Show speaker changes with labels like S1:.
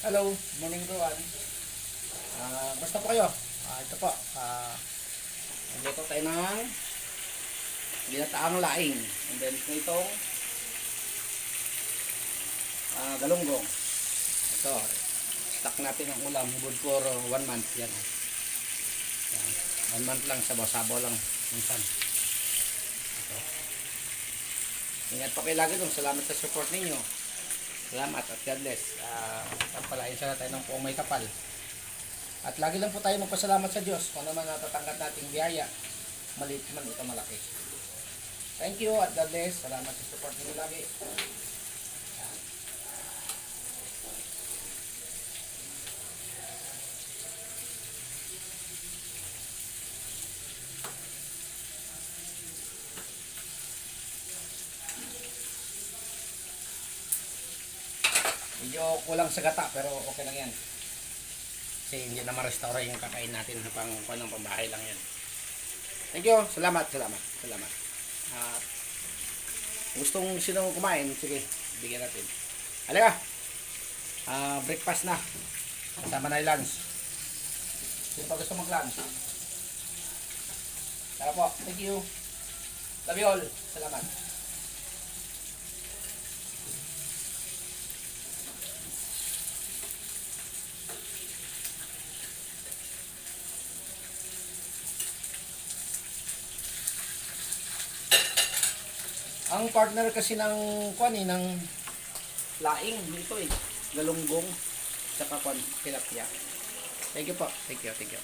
S1: Hello, morning everyone. Basta po kayo. Ito po. Nagluto tayo ng ginataang laing. And then itong galunggong. Ito. Stock natin ang ulam. Good for 1 month. Yan. 1 month lang. Sabaw-sabaw lang. Minsan. Ito. Ingat po kayo lagi dong. Salamat sa support ninyo. Salamat at God bless. Pagpalain sana tayo ng puong may kapal. At lagi lang po tayo magpasalamat sa Diyos kung naman natatanggap nating biyaya. Maliit man ito malaki. Thank you at God bless. Salamat sa support niyo lagi. Medyo kulang sa gata pero okay lang yan. Kasi hindi na ma-restore yung kakain natin pang pambahay lang yan. Thank you. Salamat. Gustong sino kumain, sige, bigyan natin. Halika. Breakfast na. Kasama na yung lunch. Sino pa gusto mag-lunch? Tara po. Thank you. Love you all. Salamat. Ang partner kasi ng ng laing dito galunggong saka tilapia. Thank you po. Thank you.